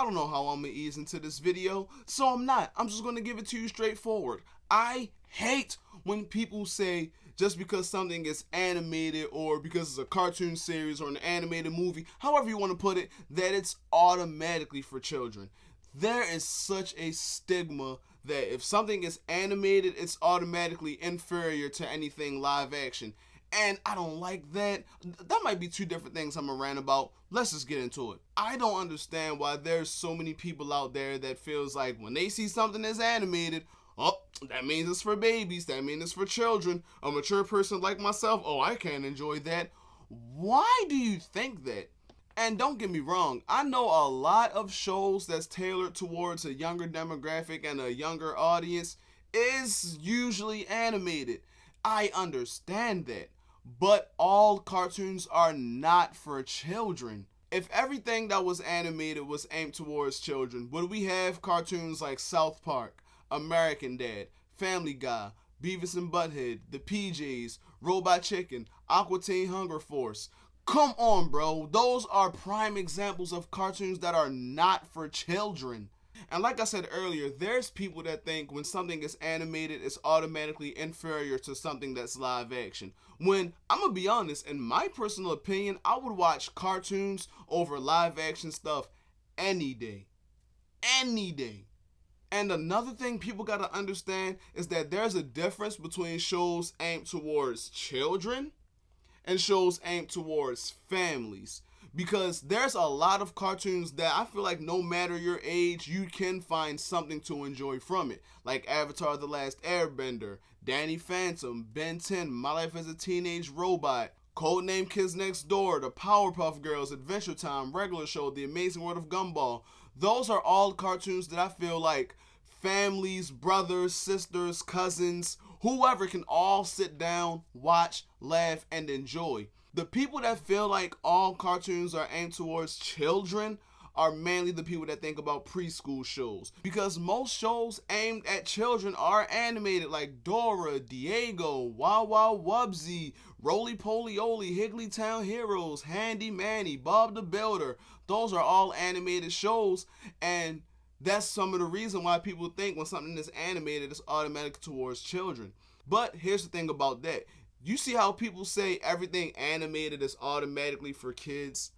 don't know how I'm gonna ease into this video, so I'm not. I'm just gonna give it to you straightforward. I hate when people say just because something is animated or because it's a cartoon series or an animated movie, however you want to put it, that it's automatically for children. There is such a stigma that if something is animated, it's automatically inferior to anything live action. And I don't like that. That might be two different things I'm gonna rant about. Let's just get into it. I don't understand why there's so many people out there that feels like when they see something that's animated, oh, that means it's for babies. That means it's for children. A mature person like myself, oh, I can't enjoy that. Why do you think that? And don't get me wrong, I know a lot of shows that's tailored towards a younger demographic and a younger audience is usually animated. I understand that. But all cartoons are not for children. If everything that was animated was aimed towards children, would we have cartoons like South Park, American Dad, Family Guy, Beavis and Butthead, The PJs, Robot Chicken, Aqua Teen Hunger Force? Come on, bro. Those are prime examples of cartoons that are not for children. And like I said earlier, there's people that think when something is animated, it's automatically inferior to something that's live action. When, I'm gonna be honest, in my personal opinion, I would watch cartoons over live action stuff any day. Any day. And another thing people gotta understand is that there's a difference between shows aimed towards children and shows aimed towards families. Because there's a lot of cartoons that I feel like no matter your age, you can find something to enjoy from it. Like Avatar The Last Airbender, Danny Phantom, Ben 10, My Life as a Teenage Robot, Codename Kids Next Door, The Powerpuff Girls, Adventure Time, Regular Show, The Amazing World of Gumball. Those are all cartoons that I feel like families, brothers, sisters, cousins, whoever can all sit down, watch, laugh, and enjoy. The people that feel like all cartoons are aimed towards children are mainly the people that think about preschool shows. Because most shows aimed at children are animated, like Dora, Diego, Wow Wow Wubsy, Roly Poly Oly, Higglytown Heroes, Handy Manny, Bob the Builder. Those are all animated shows, and that's some of the reason why people think when something is animated, it's automatic towards children. But here's the thing about that. You see how people say everything animated is automatically for kids?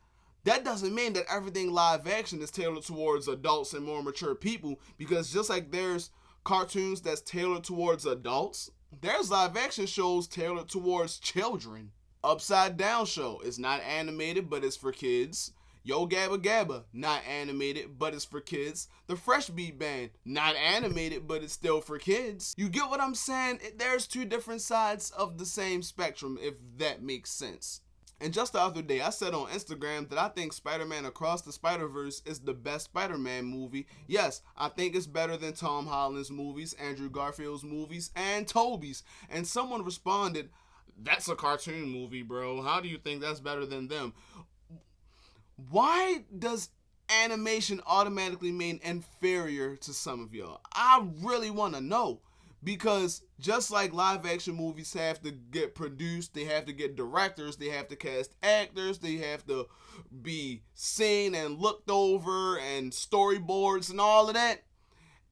That doesn't mean that everything live action is tailored towards adults and more mature people, because just like there's cartoons that's tailored towards adults, there's live action shows tailored towards children. Upside Down Show is not animated, but it's for kids. Yo Gabba Gabba, not animated, but it's for kids. The Fresh Beat Band, not animated, but it's still for kids. You get what I'm saying? There's two different sides of the same spectrum, if that makes sense. And just the other day, I said on Instagram that I think Spider-Man Across the Spider-Verse is the best Spider-Man movie. Yes, I think it's better than Tom Holland's movies, Andrew Garfield's movies, and Tobey's. And someone responded, "That's a cartoon movie, bro. How do you think that's better than them?" Why does animation automatically mean inferior to some of y'all? I really want to know. Because just like live action movies have to get produced, they have to get directors, they have to cast actors, they have to be seen and looked over and storyboards and all of that,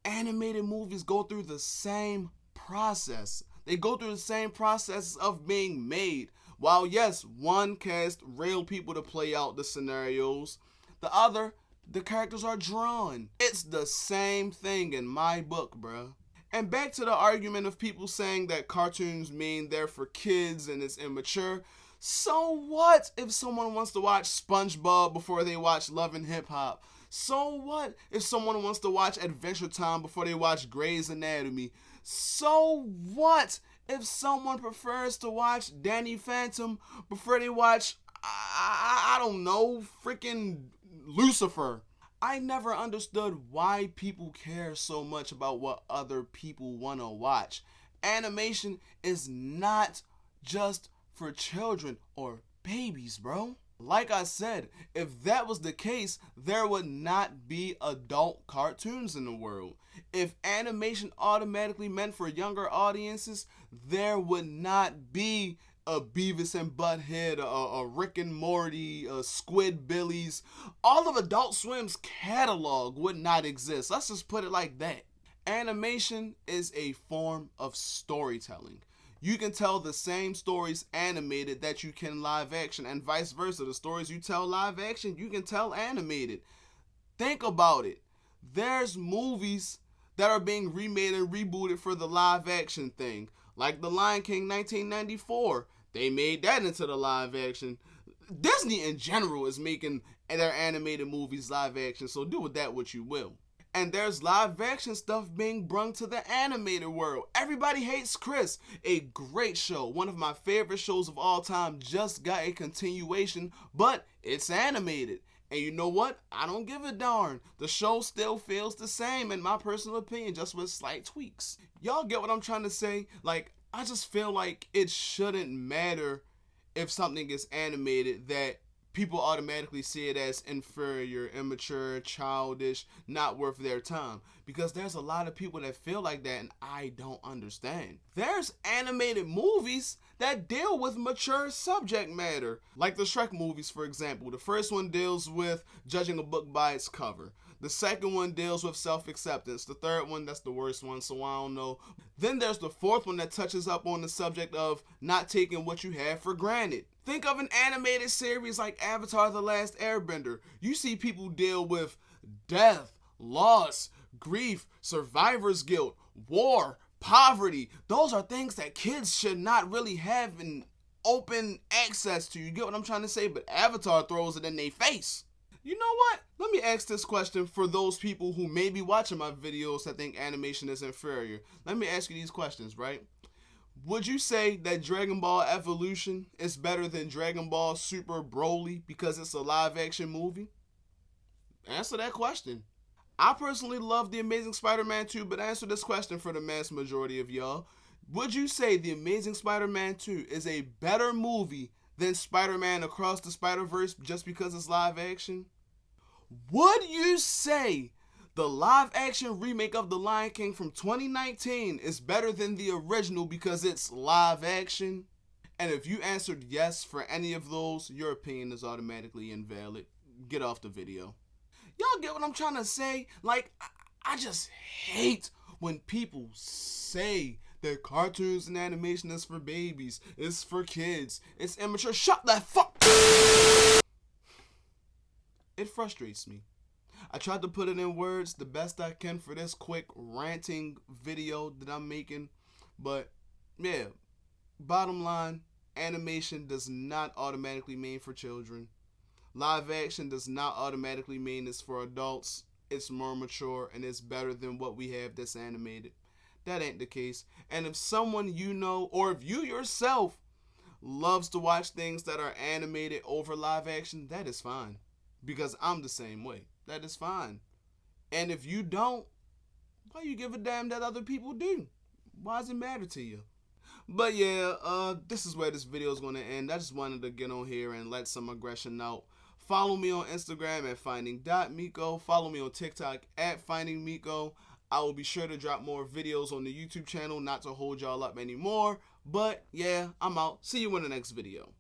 animated movies go through the same process. They go through the same process of being made. While yes, one cast real people to play out the scenarios, the other, the characters are drawn. It's the same thing in my book, bruh. And back to the argument of people saying that cartoons mean they're for kids and it's immature. So what if someone wants to watch SpongeBob before they watch Love and Hip Hop? So what if someone wants to watch Adventure Time before they watch Grey's Anatomy? So what if someone prefers to watch Danny Phantom before they watch, I don't know, freaking Lucifer? I never understood why people care so much about what other people want to watch. Animation is not just for children or babies, bro. Like I said, if that was the case, there would not be adult cartoons in the world. If animation automatically meant for younger audiences, there would not be a Beavis and Butthead, a Rick and Morty, a Squidbillies, all of Adult Swim's catalog would not exist. Let's just put it like that. Animation is a form of storytelling. You can tell the same stories animated that you can live action, and vice versa. The stories you tell live action, you can tell animated. Think about it. There's movies that are being remade and rebooted for the live action thing. Like The Lion King 1994. They made that into the live action. Disney in general is making their animated movies live action, so do with that what you will. And there's live action stuff being brung to the animated world. Everybody Hates Chris, a great show. One of my favorite shows of all time, just got a continuation, but it's animated. And you know what? I don't give a darn. The show still feels the same in my personal opinion, just with slight tweaks. Y'all get what I'm trying to say? Like, I just feel like it shouldn't matter if something is animated that people automatically see it as inferior, immature, childish, not worth their time. Because there's a lot of people that feel like that, and I don't understand. There's animated movies that deal with mature subject matter. Like the Shrek movies, for example. The first one deals with judging a book by its cover. The second one deals with self-acceptance. The third one, that's the worst one, so I don't know. Then there's the fourth one that touches up on the subject of not taking what you have for granted. Think of an animated series like Avatar: The Last Airbender. You see people deal with death, loss, grief, survivor's guilt, war, poverty. Those are things that kids should not really have in open access to. You get what I'm trying to say? But Avatar throws it in their face. You know what? Let me ask this question for those people who may be watching my videos that think animation is inferior. Let me ask you these questions, right? Would you say that Dragon Ball Evolution is better than Dragon Ball Super Broly because it's a live action movie? Answer that question. I personally love The Amazing Spider-Man 2, but answer this question for the mass majority of y'all. Would you say The Amazing Spider-Man 2 is a better movie than Spider-Man Across the Spider-Verse just because it's live action? Would you say the live action remake of The Lion King from 2019 is better than the original because it's live action? And if you answered yes for any of those, your opinion is automatically invalid. Get off the video. Y'all get what I'm trying to say? Like, I just hate when people say that cartoons and animation is for babies, it's for kids, it's immature. Shut the fuck. It frustrates me. I tried to put it in words the best I can for this quick ranting video that I'm making. But, yeah, bottom line, animation does not automatically mean for children. Live action does not automatically mean it's for adults. It's more mature and it's better than what we have that's animated. That ain't the case. And if someone you know, or if you yourself loves to watch things that are animated over live action, that is fine. Because I'm the same way. That is fine. And if you don't, why you give a damn that other people do? Why does it matter to you? But yeah, this is where this video is going to end. I just wanted to get on here and let some aggression out. Follow me on Instagram at finding.miko. Follow me on TikTok at findingmiko. I will be sure to drop more videos on the YouTube channel, not to hold y'all up anymore. But yeah, I'm out. See you in the next video.